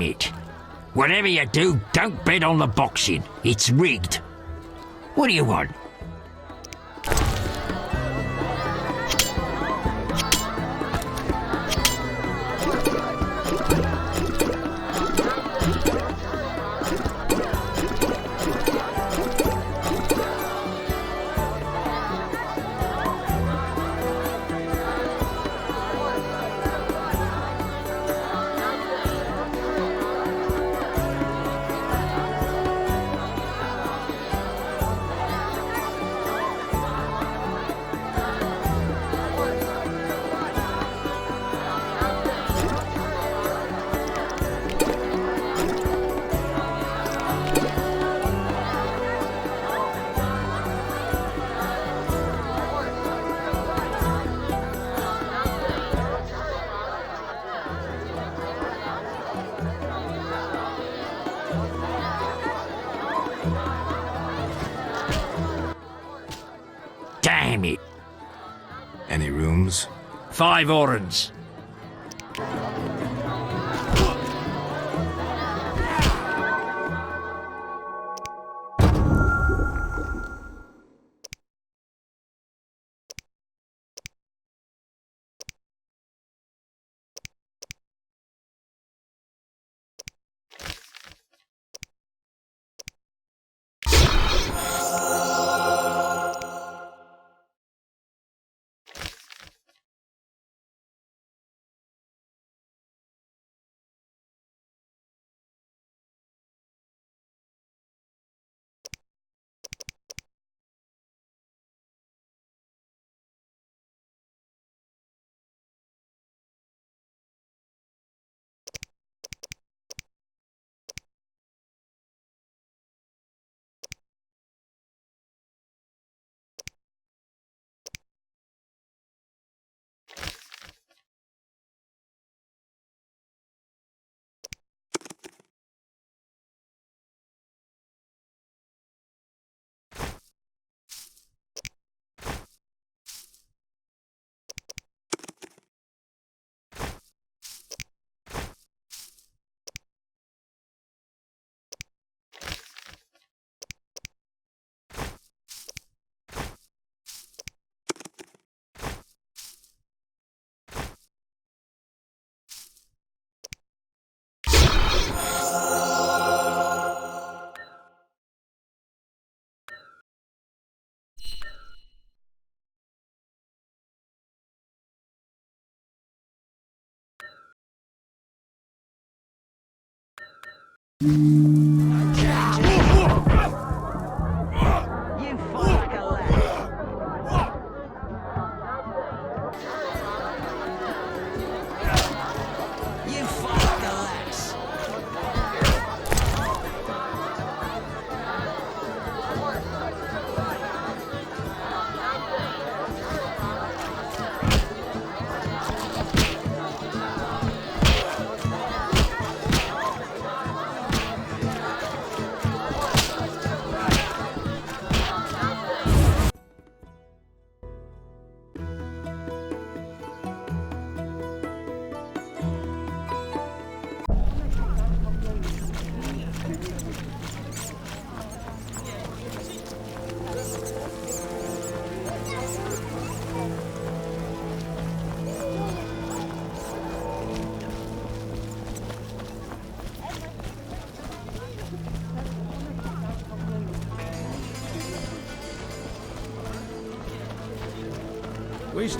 Damn it. Whatever you do, don't bet on the boxing. It's rigged. What do you want? Damn it. Any rooms? 5 orens.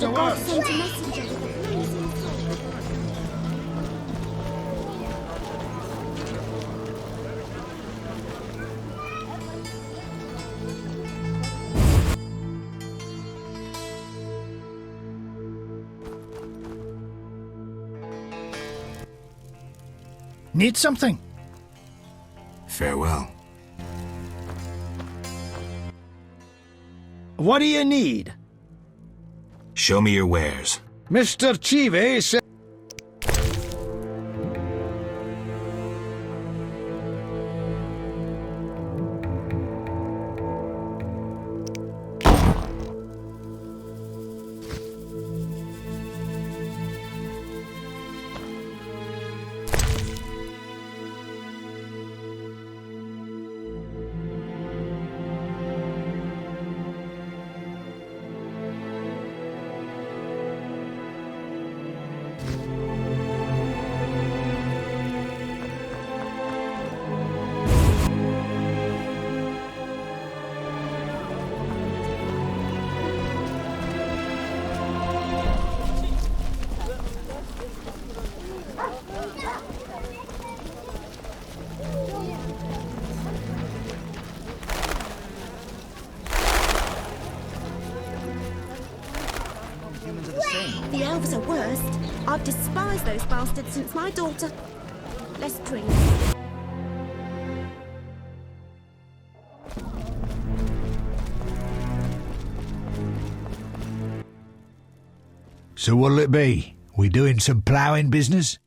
The god sent a messenger with a place Need something? Farewell. What do you need? Show me your wares. Mr. Chive said... The elves are worst. I've despised those bastards since my daughter. Let's drink. So what'll it be? We doing some ploughing business?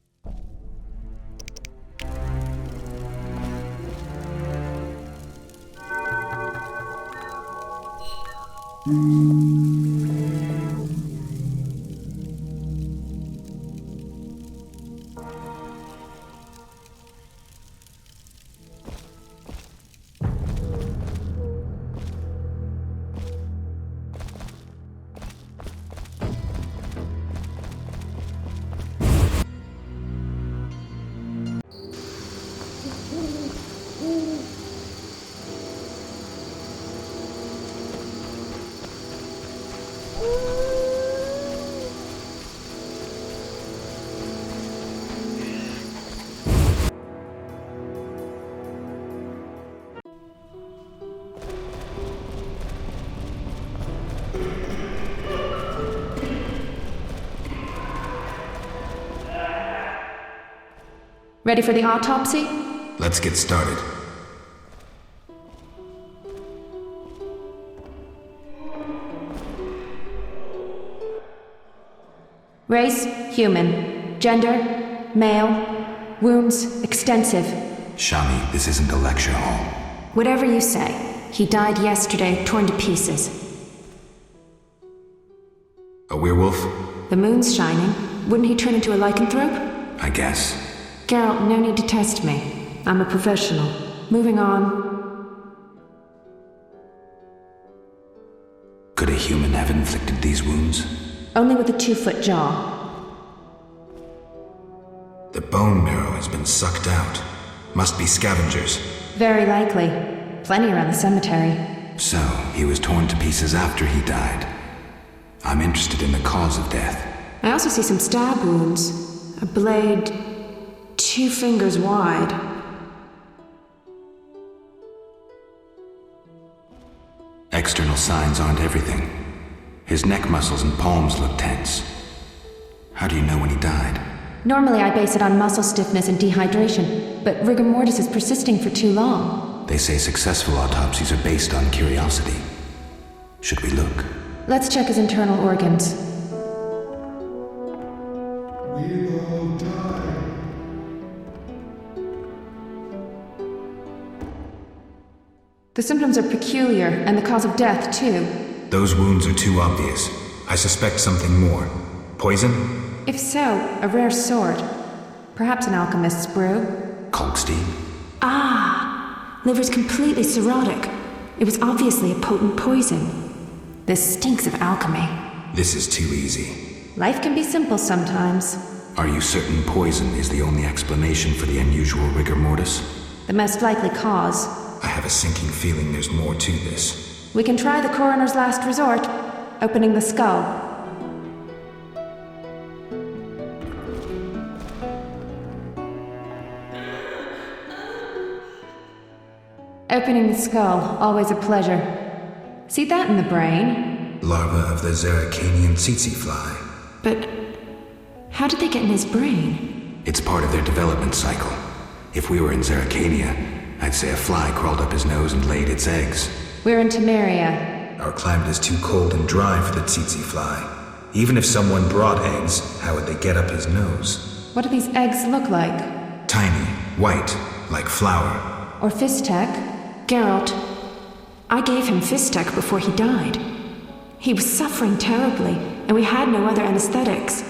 Ready for the autopsy? Let's get started. Race, human. Gender, male. Wounds, extensive. Shami, this isn't a lecture hall. Whatever you say. He died yesterday, torn to pieces. A werewolf? The moon's shining. Wouldn't he turn into a lycanthrope? I guess. Geralt, no need to test me. I'm a professional. Moving on. Could a human have inflicted these wounds? Only with a 2-foot jaw. The bone marrow has been sucked out. Must be scavengers. Very likely. Plenty around the cemetery. So, he was torn to pieces after he died. I'm interested in the cause of death. I also see some stab wounds. A blade 2 fingers wide. External signs aren't everything. His neck muscles and palms look tense. How do you know when he died? Normally I base it on muscle stiffness and dehydration, but rigor mortis is persisting for too long. They say successful autopsies are based on curiosity. Should we look? Let's check his internal organs. We all die. The symptoms are peculiar, and the cause of death, too. Those wounds are too obvious. I suspect something more. Poison? If so, a rare sword. Perhaps an alchemist's brew. Kalkstein? Ah! Liver's completely cirrhotic. It was obviously a potent poison. This stinks of alchemy. This is too easy. Life can be simple sometimes. Are you certain poison is the only explanation for the unusual rigor mortis? The most likely cause. I have a sinking feeling there's more to this. We can try the coroner's last resort, opening the skull. Opening the skull, always a pleasure. See that in the brain? Larva of the Zeracanian tsetse fly. But how did they get in his brain? It's part of their development cycle. If we were in Zeracania, I'd say a fly crawled up his nose and laid its eggs. We're in Temeria. Our climate is too cold and dry for the tsetse fly. Even if someone brought eggs, how would they get up his nose? What do these eggs look like? Tiny, white, like flour. Or Fistek? Geralt, I gave him Fistek before he died. He was suffering terribly, and we had no other anesthetics.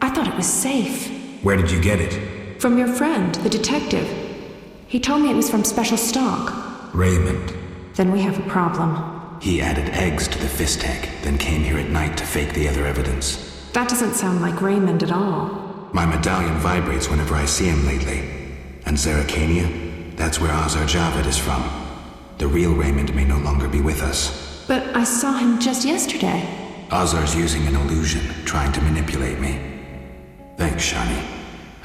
I thought it was safe. Where did you get it? From your friend, the detective. He told me it was from special stock. Raymond. Then we have a problem. He added eggs to the Fistek, then came here at night to fake the other evidence. That doesn't sound like Raymond at all. My medallion vibrates whenever I see him lately. And Zeracania? That's where Azar Javed is from. The real Raymond may no longer be with us. But I saw him just yesterday. Azar's using an illusion, trying to manipulate me. Thanks, Shani.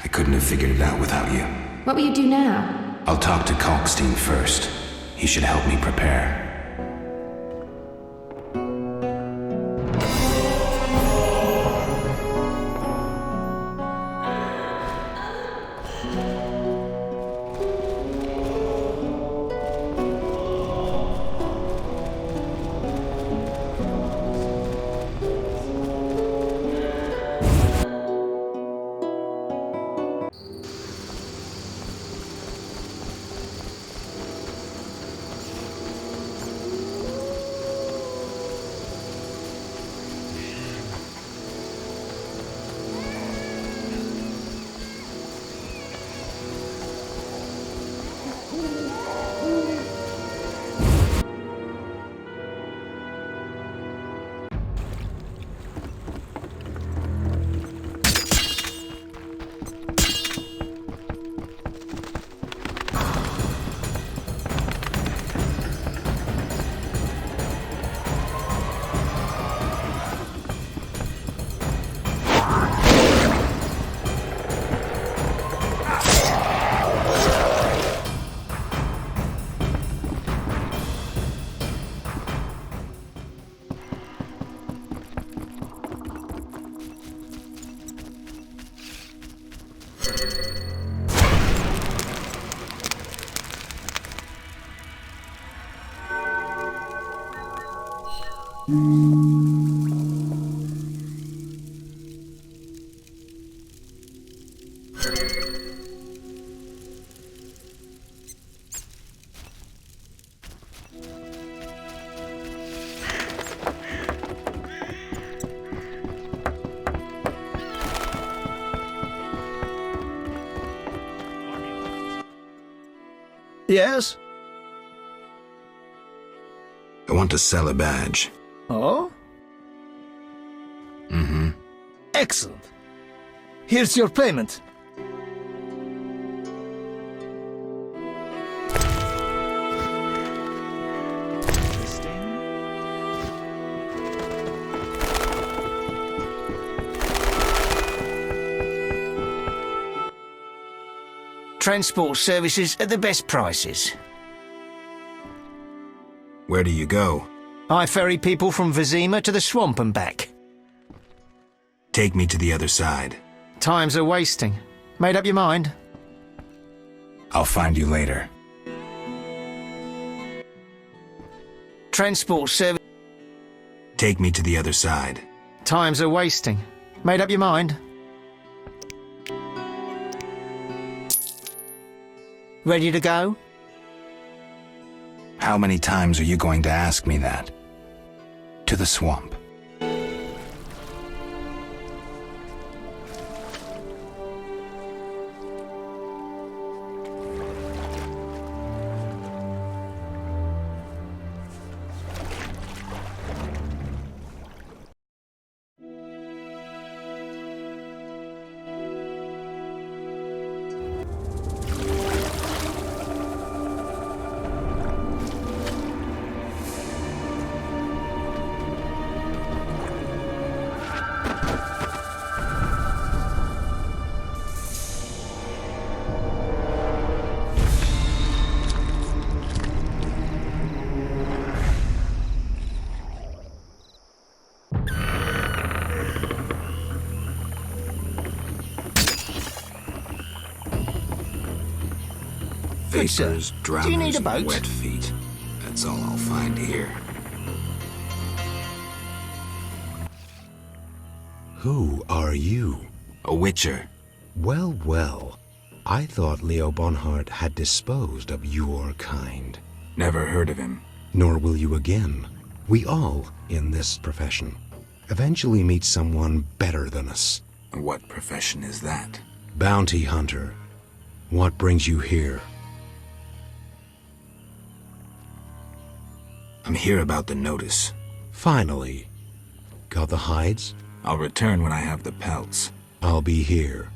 I couldn't have figured it out without you. What will you do now? I'll talk to Kalkstein first. He should help me prepare. Yes? I want to sell a badge. Oh? Mm-hmm. Excellent. Here's your payment. Transport services at the best prices. Where do you go? I ferry people from Vizima to the swamp and back. Take me to the other side. Times are wasting. Made up your mind? I'll find you later. Transport service. Take me to the other side. Times are wasting. Made up your mind? Ready to go? How many times are you going to ask me that? To the swamp. Vapors, Do you need a drowners, boat? and wet feet. That's all I'll find here. Who are you? A witcher. Well, well. I thought Leo Bonhart had disposed of your kind. Never heard of him. Nor will you again. We all, in this profession, eventually meet someone better than us. What profession is that? Bounty hunter. What brings you here? I'm here about the notice. Finally. Got the hides? I'll return when I have the pelts. I'll be here.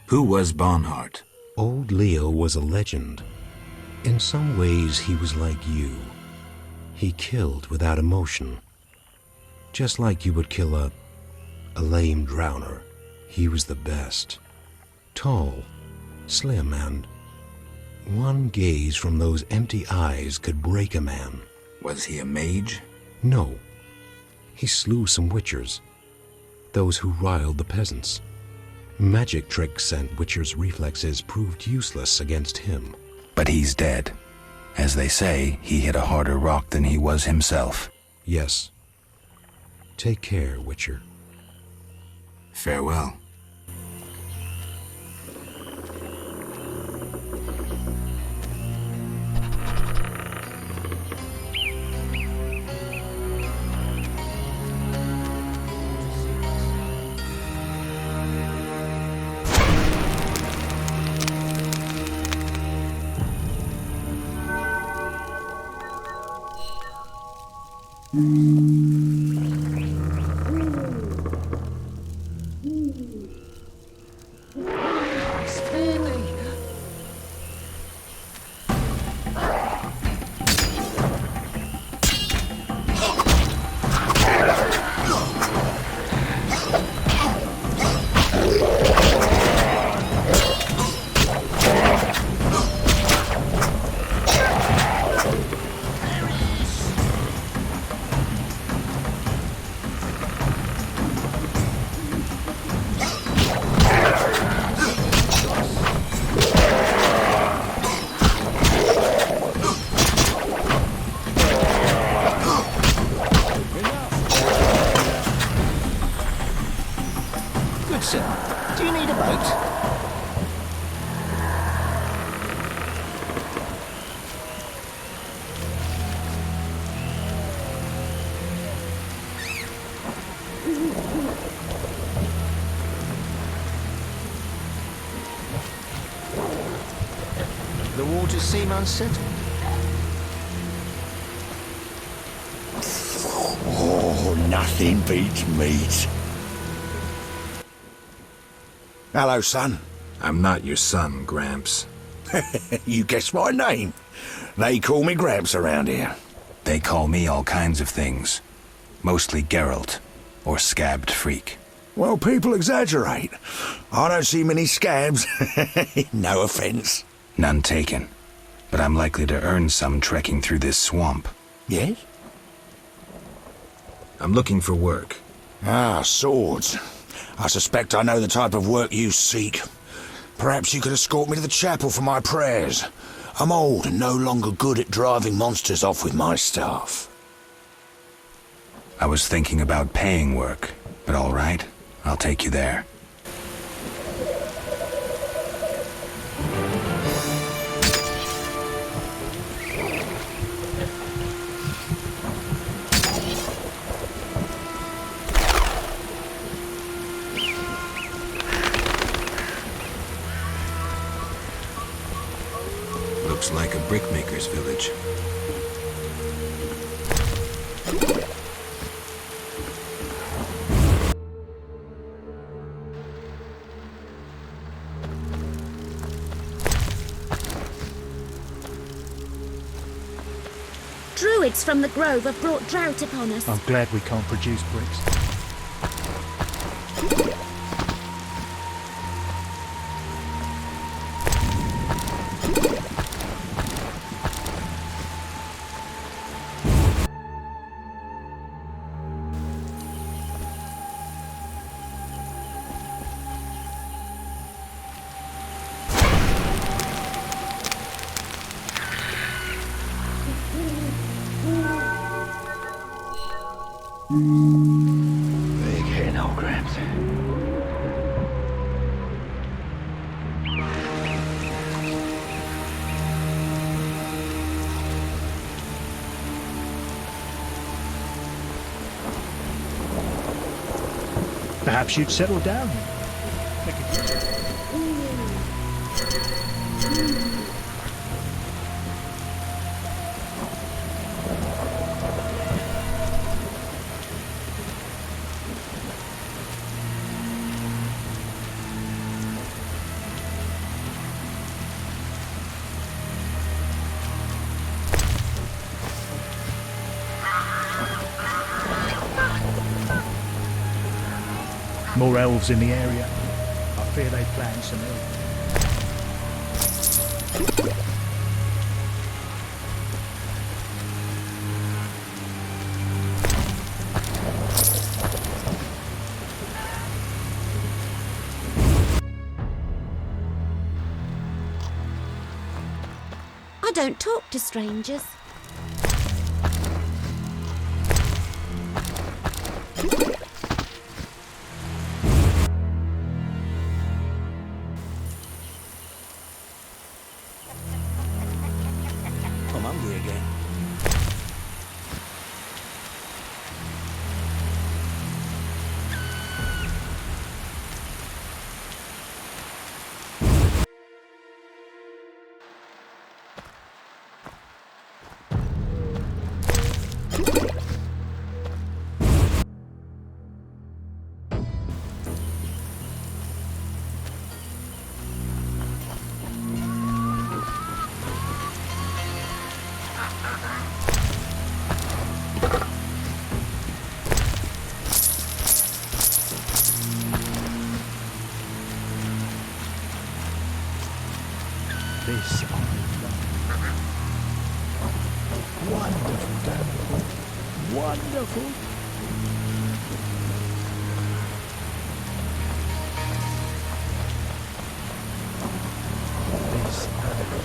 Who was Bonhart? Old Leo was a legend. In some ways, he was like you. He killed without emotion. Just like you would kill a lame drowner. He was the best. Tall, slim, and one gaze from those empty eyes could break a man. Was he a mage? No. He slew some witchers. Those who riled the peasants. Magic tricks and witchers' reflexes proved useless against him. But he's dead. As they say, he hit a harder rock than he was himself. Yes. Take care, Witcher. Farewell. quarters seem unsettled. Oh, nothing beats meat. Hello, son. I'm not your son, Gramps. You guessed my name. They call me Gramps around here. They call me all kinds of things. Mostly Geralt, or Scabbed Freak. Well, people exaggerate. I don't see many scabs. No offense. None taken. But I'm likely to earn some trekking through this swamp. Yes? I'm looking for work. Ah, swords. I suspect I know the type of work you seek. Perhaps you could escort me to the chapel for my prayers. I'm old and no longer good at driving monsters off with my staff. I was thinking about paying work, but all right, I'll take you there. Looks like a brickmaker's village. Druids from the grove have brought drought upon us. I'm glad we can't produce bricks. Big head, old Gramps. Perhaps you'd settle down. More elves in the area. I fear they plan some ill. I don't talk to strangers. I'm hungry again. This I love. Wonderful, Dad. Wonderful. This I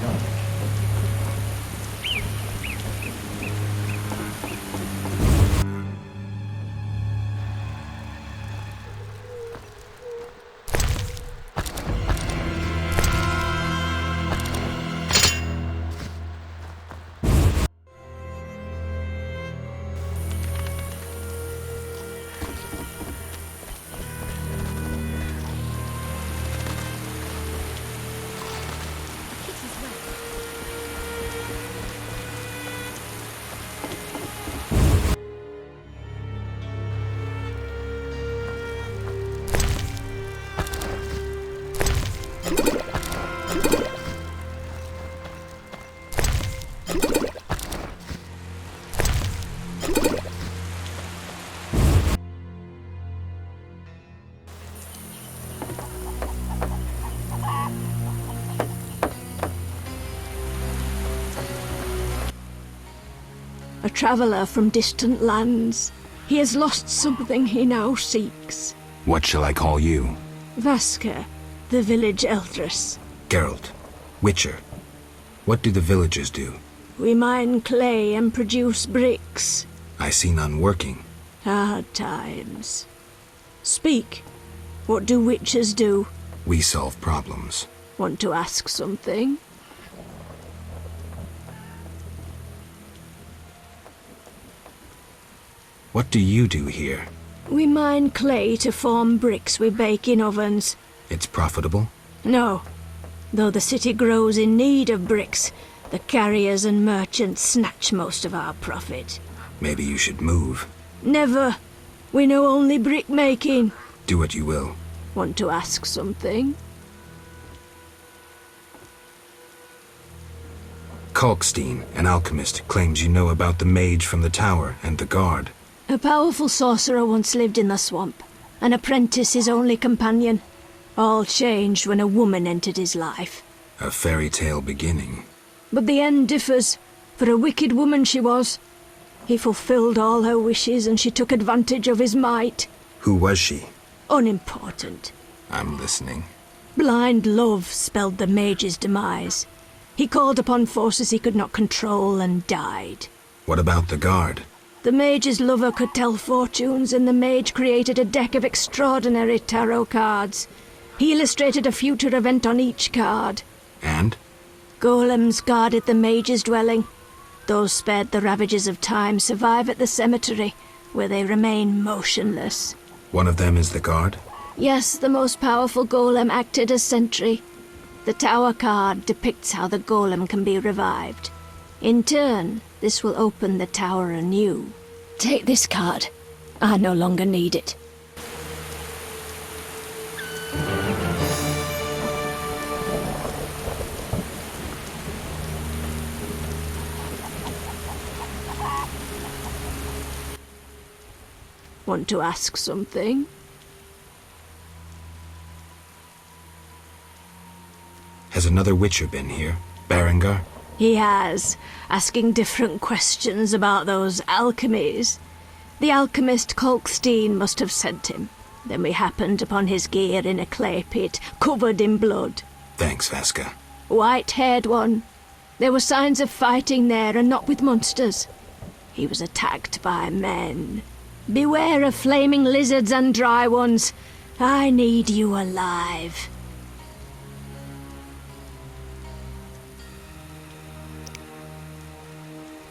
love. a traveller from distant lands. He has lost something he now seeks. What shall I call you? Vaska, the village eldress. Geralt. Witcher. What do the villagers do? We mine clay and produce bricks. I see none working. Hard times. Speak. What do witchers do? We solve problems. Want to ask something? What do you do here? We mine clay to form bricks we bake in ovens. It's profitable? No. Though the city grows in need of bricks, the carriers and merchants snatch most of our profit. Maybe you should move. Never. We know only brick making. Do what you will. Want to ask something? Kalkstein, an alchemist, claims you know about the mage from the tower and the guard. A powerful sorcerer once lived in the swamp, an apprentice his only companion. All changed when a woman entered his life. A fairy tale beginning. But the end differs, for a wicked woman she was. He fulfilled all her wishes and she took advantage of his might. Who was she? Unimportant. I'm listening. Blind love spelled the mage's demise. He called upon forces he could not control and died. What about the guard? The mage's lover could tell fortunes, and the mage created a deck of extraordinary tarot cards. He illustrated a future event on each card. And? Golems guarded the mage's dwelling. Those spared the ravages of time survive at the cemetery, where they remain motionless. One of them is the guard? Yes, the most powerful golem acted as sentry. The tower card depicts how the golem can be revived. In turn, this will open the tower anew. Take this card. I no longer need it. Want to ask something? Has another Witcher been here? Berengar? He has, asking different questions about those alchemies. The alchemist Kalkstein must have sent him. Then we happened upon his gear in a clay pit, covered in blood. Thanks, Vaska. White-haired one. There were signs of fighting there, and not with monsters. He was attacked by men. Beware of flaming lizards and dry ones. I need you alive.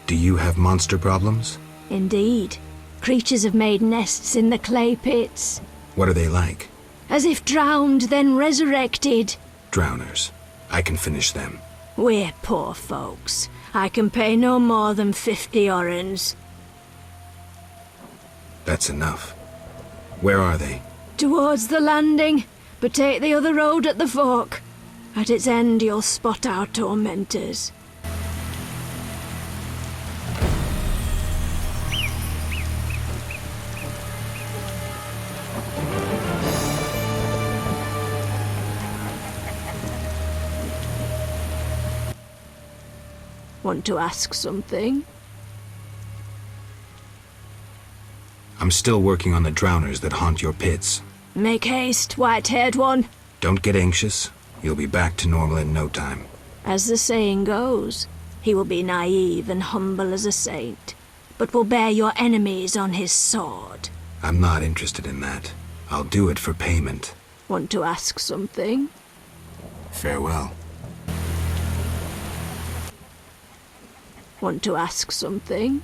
Do you have monster problems? Indeed. Creatures have made nests in the clay pits. What are they like? As if drowned, then resurrected. Drowners. I can finish them. We're poor folks. I can pay no more than 50 orens. That's enough. Where are they? Towards the landing, but take the other road at the fork. At its end you'll spot our tormentors. Want to ask something? I'm still working on the drowners that haunt your pits. Make haste, white-haired one. Don't get anxious. You'll be back to normal in no time. As the saying goes, he will be naive and humble as a saint, but will bear your enemies on his sword. I'm not interested in that. I'll do it for payment. Want to ask something? Farewell. Want to ask something?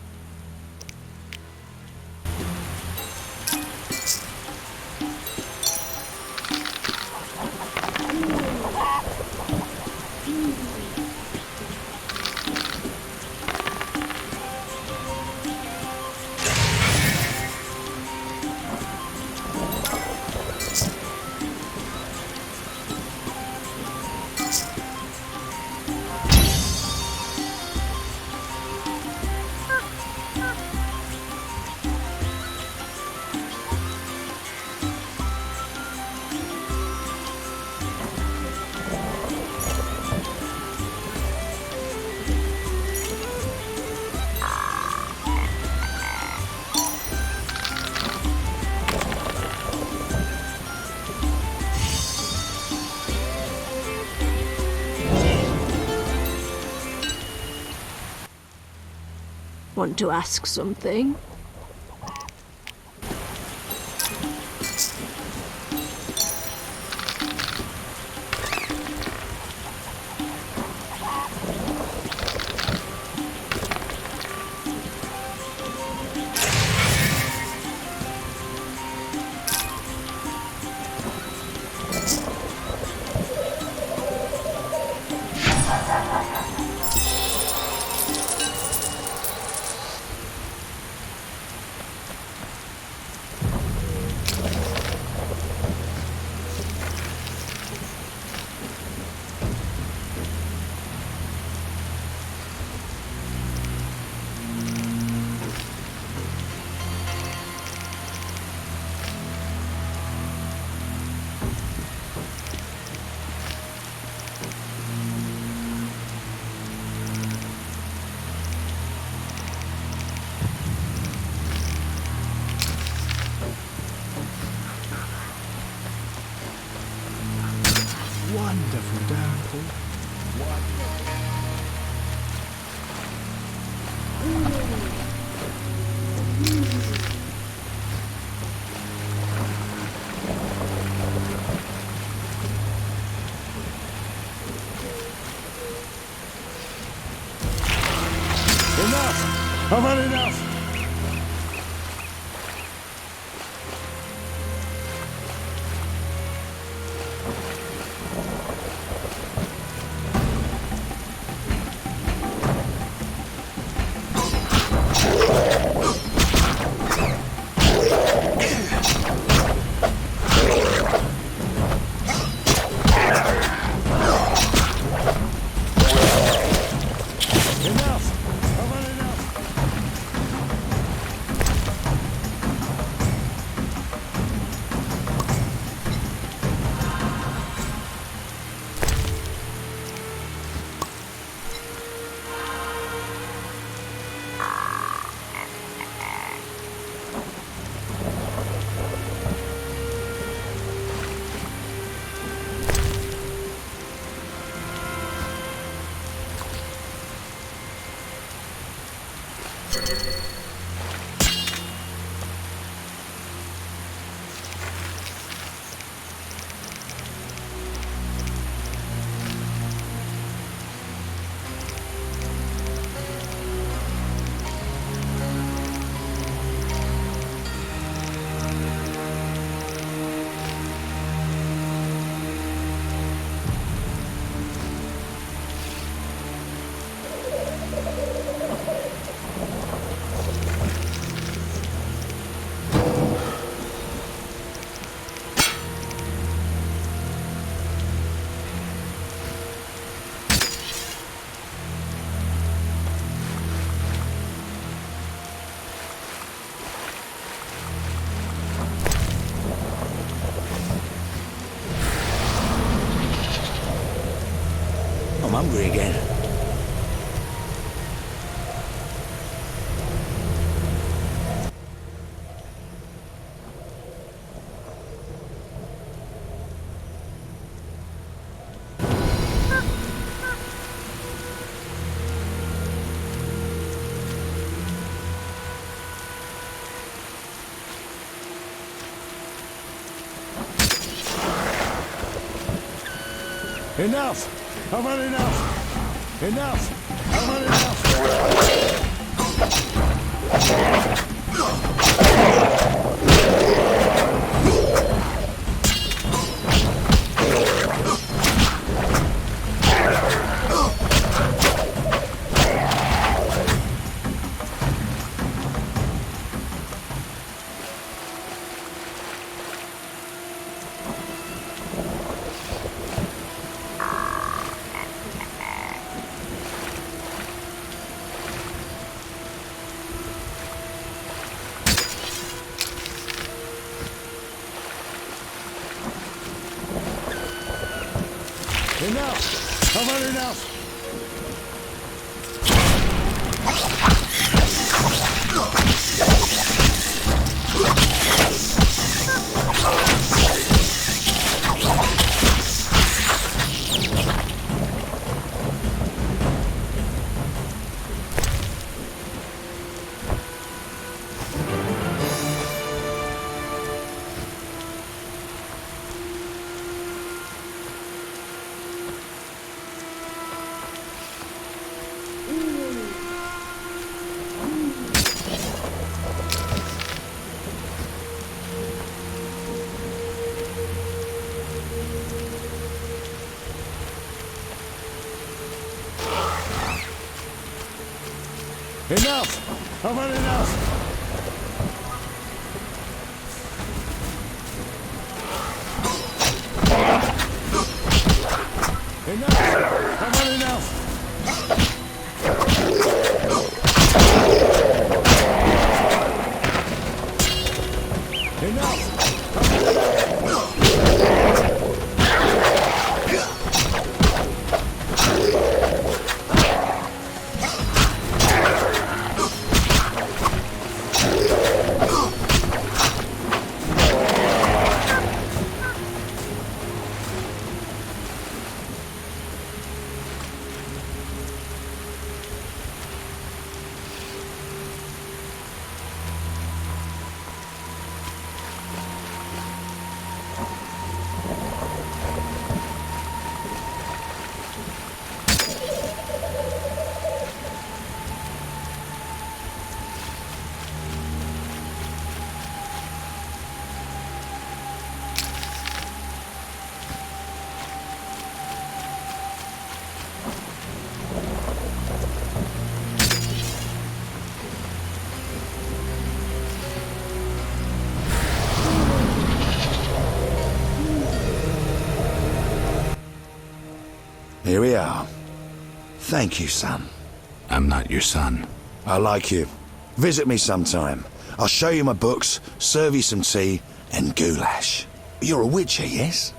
want to ask something? Wonderful downpour. Enough! I've had enough! I'm hungry again. Enough! I've had enough! Enough! I've had enough! Enough! I've had enough! Enough! I've had enough! Enough! I've had enough! Enough! Here we are. Thank you, son. I'm not your son. I like you. Visit me sometime. I'll show you my books, serve you some tea, and goulash. You're a witcher, yes?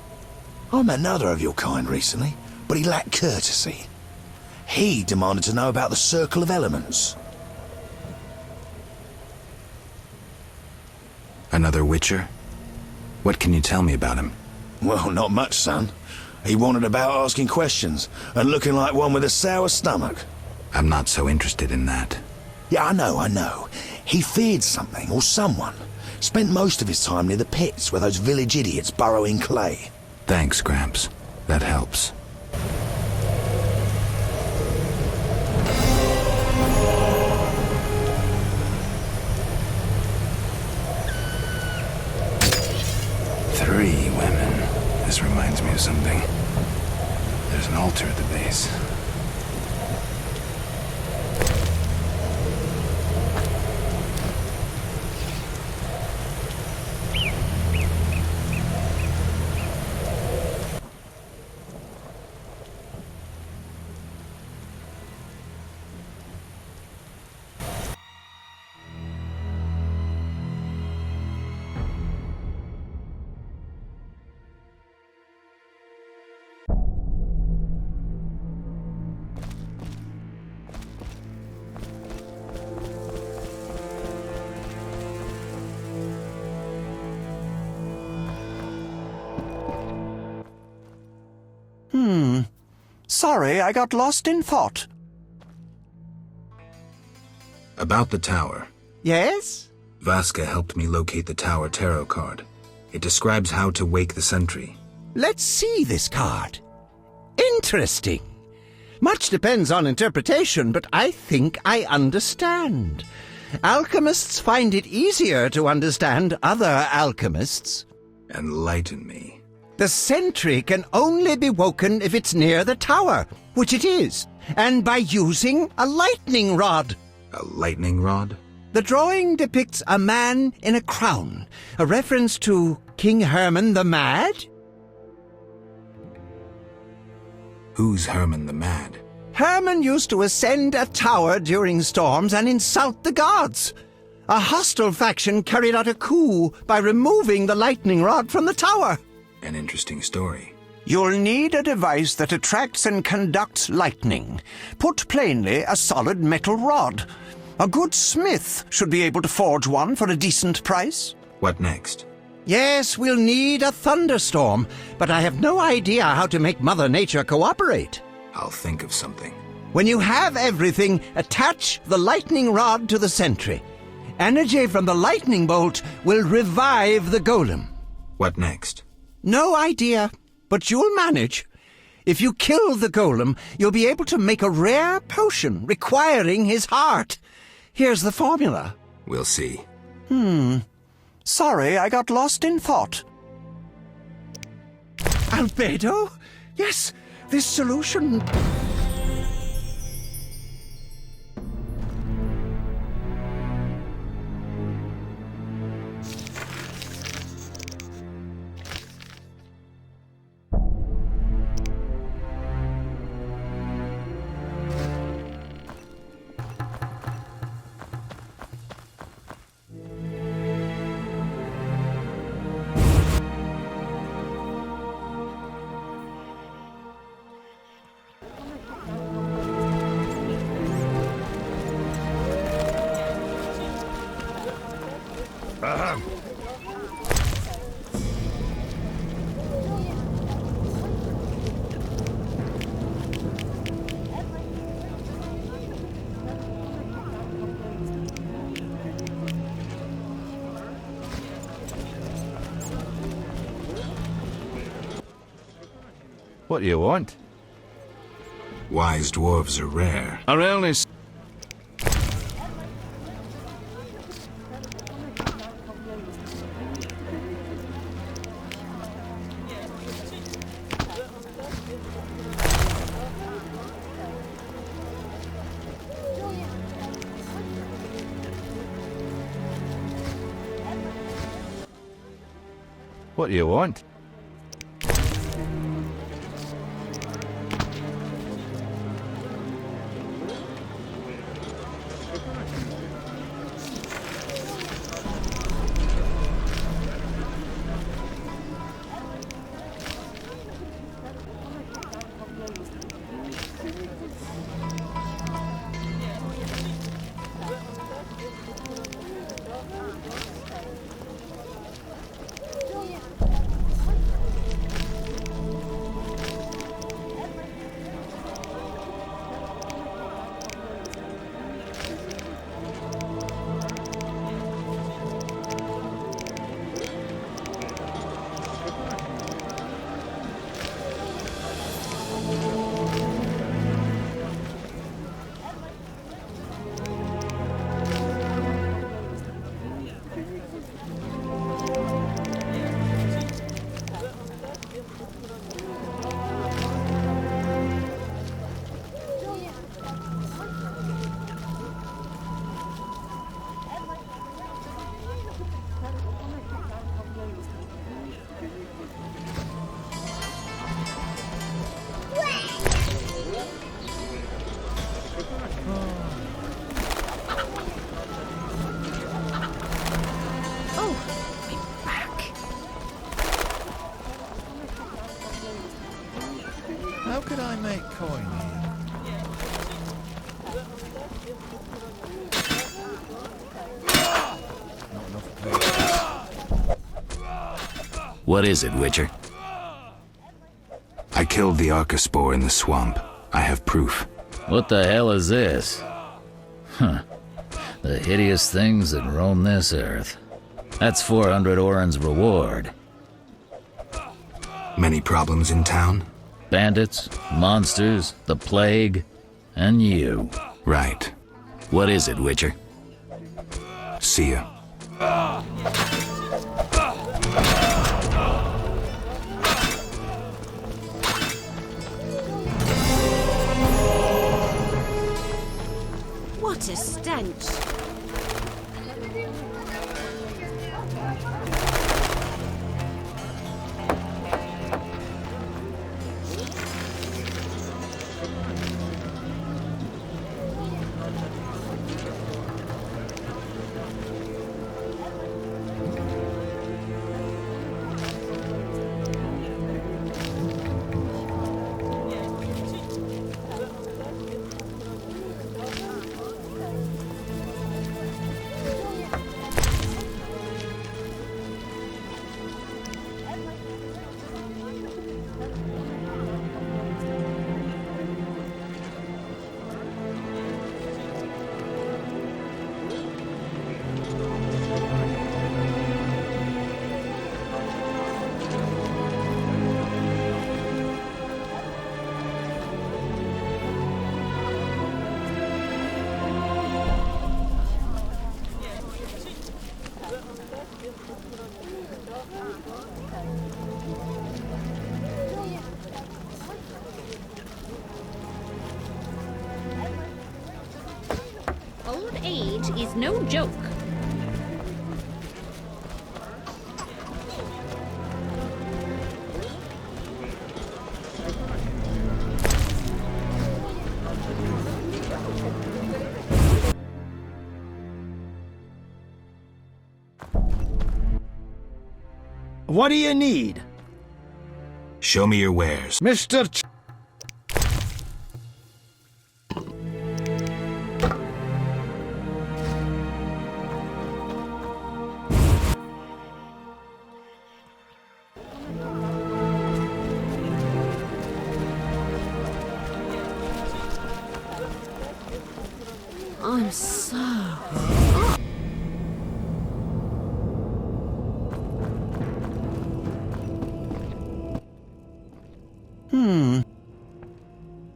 I met another of your kind recently, but he lacked courtesy. He demanded to know about the Circle of Elements. Another witcher? What can you tell me about him? Well, not much, son. He wanted about asking questions, and looking like one with a sour stomach. I'm not so interested in that. Yeah, I know. He feared something, or someone. Spent most of his time near the pits where those village idiots burrow in clay. Thanks, Gramps. That helps. Three women. This reminds me of something. There's an altar at the base. Sorry, I got lost in thought. About the tower. Yes? Vasca helped me locate the tower tarot card. It describes how to wake the sentry. Let's see this card. Interesting. Much depends on interpretation, but I think I understand. Alchemists find it easier to understand other alchemists. Enlighten me. The sentry can only be woken if it's near the tower, which it is, and by using a lightning rod. A lightning rod? The drawing depicts a man in a crown, a reference to King Herman the Mad. Who's Herman the Mad? Herman used to ascend a tower during storms and insult the gods. A hostile faction carried out a coup by removing the lightning rod from the tower. An interesting story. You'll need a device that attracts and conducts lightning. Put plainly, a solid metal rod. A good smith should be able to forge one for a decent price. What next? Yes, we'll need a thunderstorm, but I have no idea how to make Mother Nature cooperate. I'll think of something. When you have everything, attach the lightning rod to the sentry. Energy from the lightning bolt will revive the golem. What next? No idea, but you'll manage. If you kill the golem, you'll be able to make a rare potion requiring his heart. Here's the formula. We'll see. Sorry, I got lost in thought. Albedo? Yes, this solution... What do you want? Wise dwarves are rare. Our illness. What do you want? How could I make coin here? Not enough place. What is it, Witcher? I killed the Archospore in the swamp. I have proof. What the hell is this? Huh. The hideous things that roam this earth. That's 400 Oren's reward. Many problems in town? Bandits, monsters, the plague, and you. Right. What is it, Witcher? See ya. What a stench! Old age is no joke. What do you need? Show me your wares. Mr. so...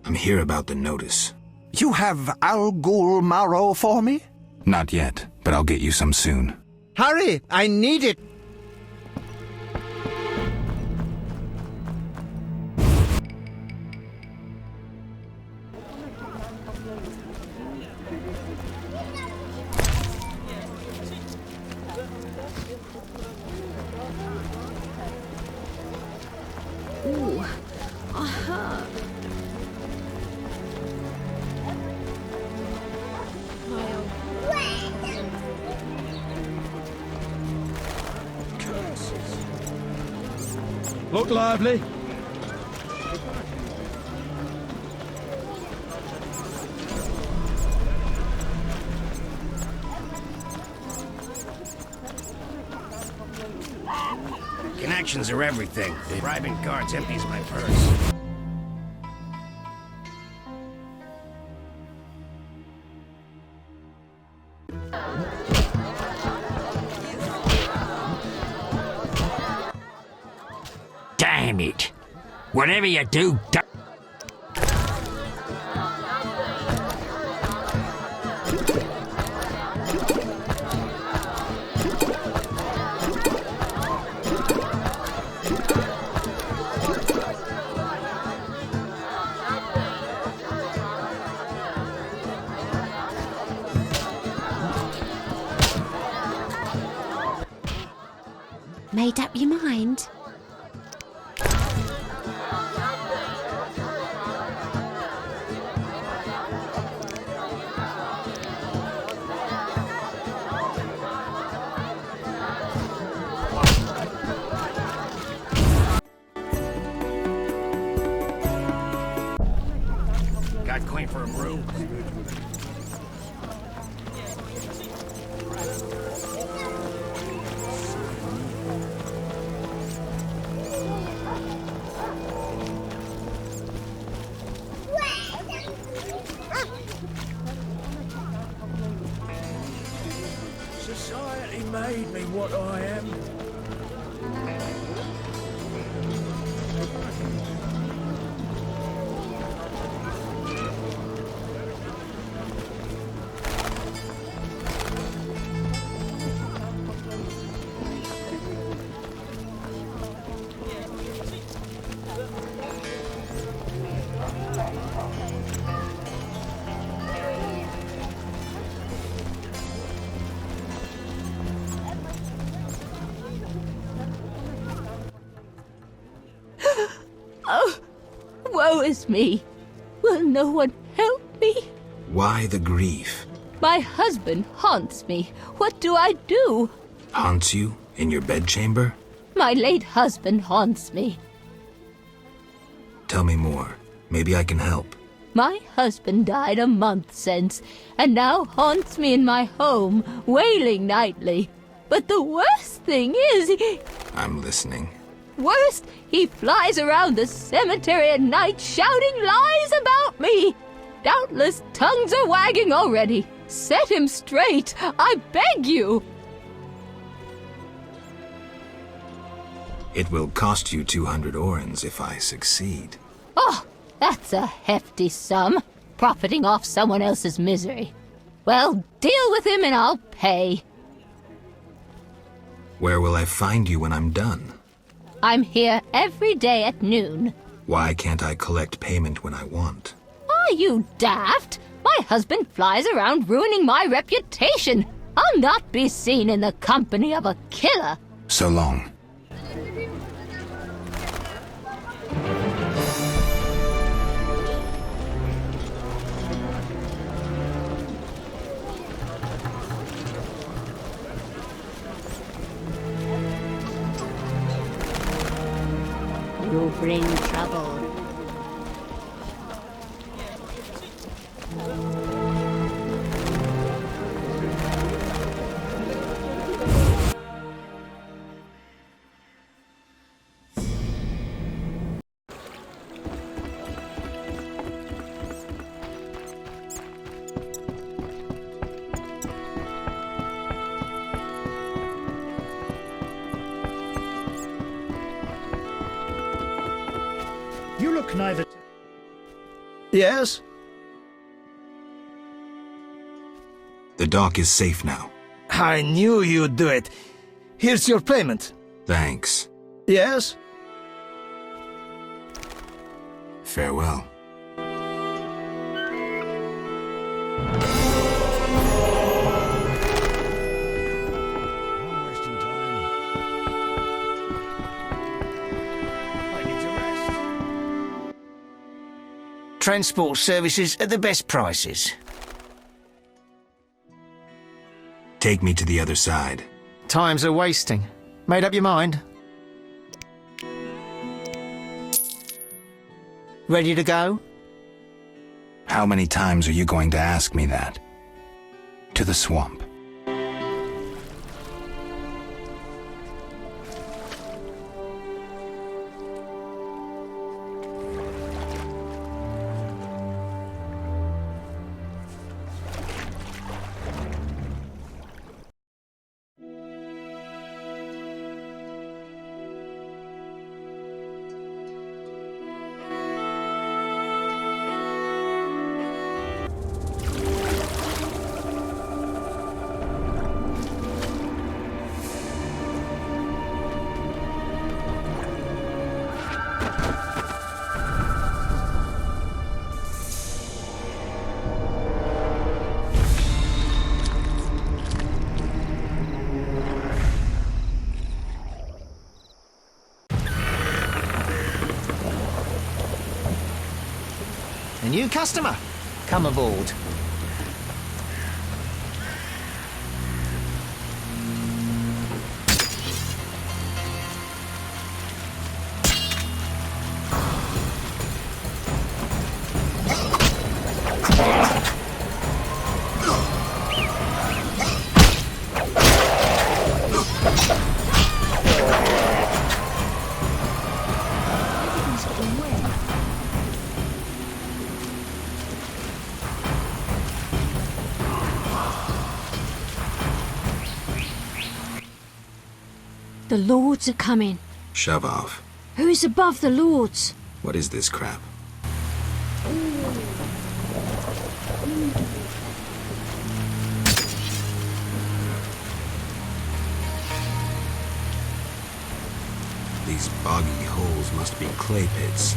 I'm here about the notice. You have Al Ghul marrow for me? Not yet, but I'll get you some soon. Hurry! I need it! Ooh, I hurt. Look lively. Connections are everything. Bribing guards empties my purse. Damn it! Whatever you do, don't... Made up your mind? Got coin for a brew? Society made me what I am. Oh, woe is me. Will no one help me? Why the grief? My husband haunts me. What do I do? Haunts you? In your bedchamber? My late husband haunts me. Tell me more. Maybe I can help. My husband died a month since, and now haunts me in my home, wailing nightly. But the worst thing is, I'm listening. worst, he flies around the cemetery at night shouting lies about me. Doubtless tongues are wagging already. Set him straight, I beg you. It will cost you 200 orens if I succeed. Oh, that's a hefty sum, profiting off someone else's misery. Well, deal with him and I'll pay. Where will I find you when I'm done? I'm here every day at noon. Why can't I collect payment when I want? Are you daft? My husband flies around ruining my reputation. I'll not be seen in the company of a killer. So long. You bring trouble. You look neither... Yes? The dock is safe now. I knew you'd do it. Here's your payment. Thanks. Yes? Farewell. Transport services at the best prices. Take me to the other side. Times are wasting. Made up your mind? Ready to go? How many times are you going to ask me that? To the swamp. A new customer. Come aboard. The lords are coming. Shove off. Who's above the lords? What is this crap? These boggy holes must be clay pits.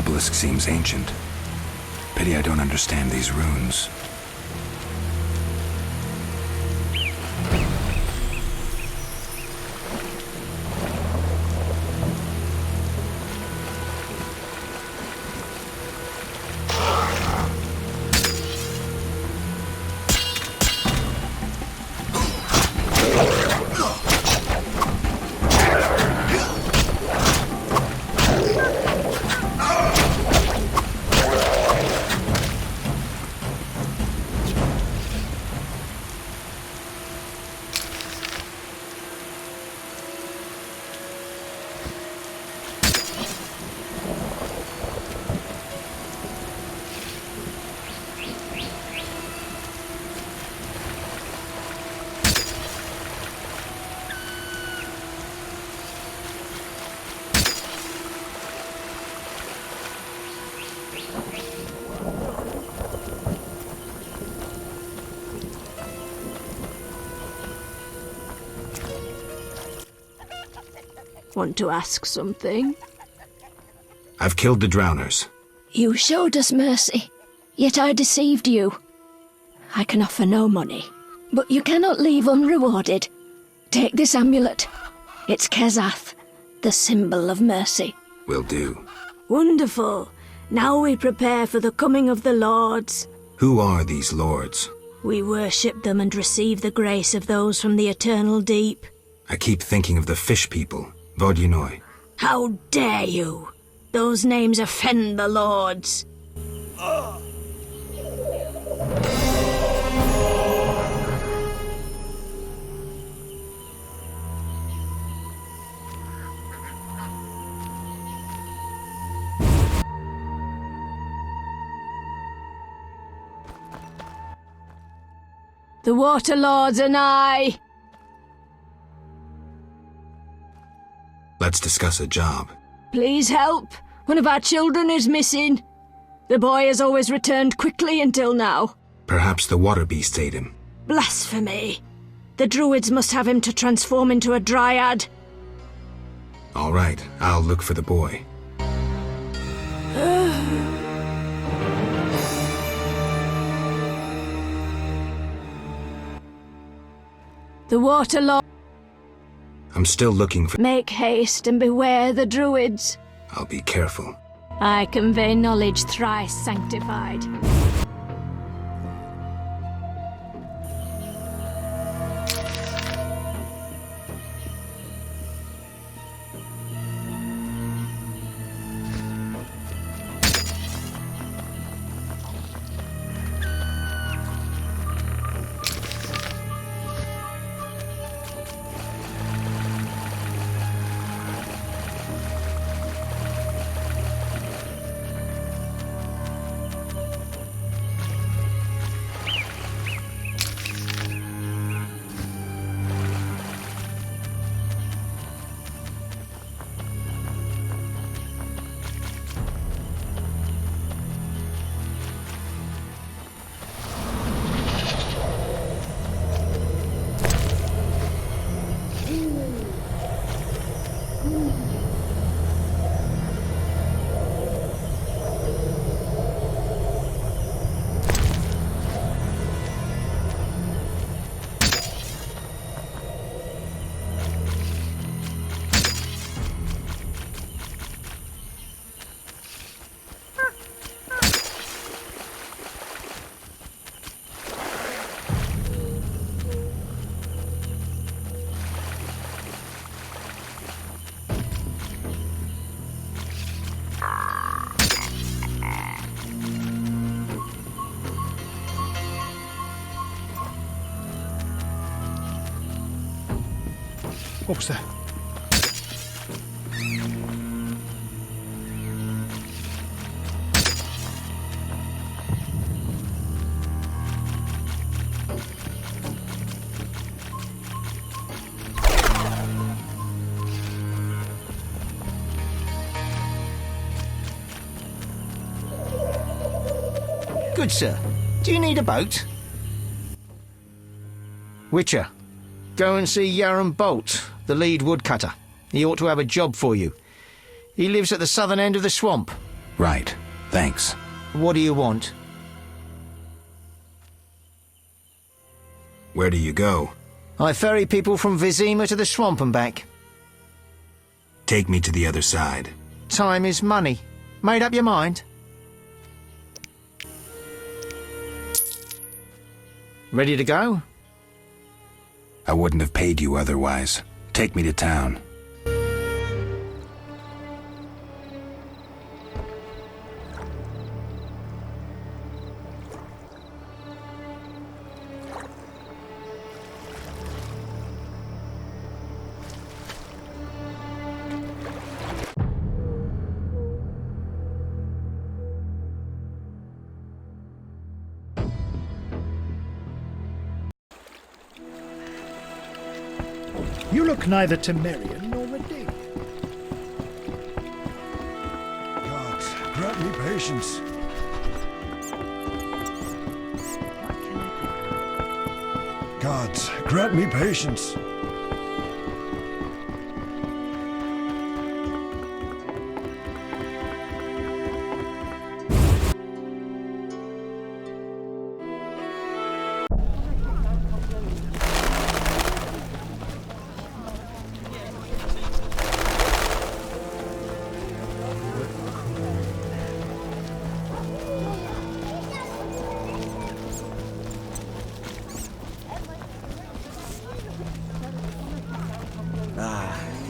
obelisk seems ancient. Pity I don't understand these runes. Want to ask something? I've killed the drowners. You showed us mercy, yet I deceived you. I can offer no money, but you cannot leave unrewarded. Take this amulet. It's Kezath, the symbol of mercy. Will do. Wonderful. Now we prepare for the coming of the lords. Who are these lords? We worship them and receive the grace of those from the eternal deep. I keep thinking of the fish people. Vodunoi. How dare you! Those names offend the lords. The water lords and I. Let's discuss a job. Please help. One of our children is missing. The boy has always returned quickly until now. Perhaps the water beast ate him. Blasphemy. The druids must have him to transform into a dryad. All right, I'll look for the boy. The water lord. I'm still looking for... Make haste and beware the druids. I'll be careful. I convey knowledge thrice sanctified. What was that? Good sir. Do you need a boat? Witcher, go and see Yaron Bolt, the lead woodcutter. He ought to have a job for you. He lives at the southern end of the swamp. Right. Thanks. What do you want? Where do you go? I ferry people from Vizima to the swamp and back. Take me to the other side. Time is money. Made up your mind? Ready to go? I wouldn't have paid you otherwise. Take me to town. You look neither Temerian nor Redanian. Gods, grant me patience. Gods, grant me patience.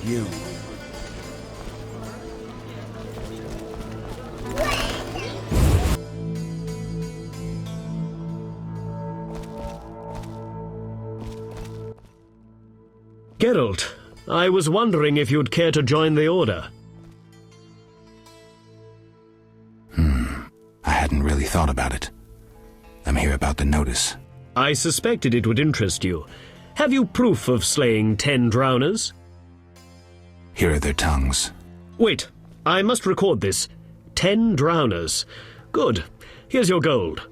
You. Geralt, I was wondering if you'd care to join the Order. I hadn't really thought about it. I'm here about the notice. I suspected it would interest you. Have you proof of slaying 10 drowners? Here are their tongues. Wait, I must record this. 10 drowners. Good. Here's your gold.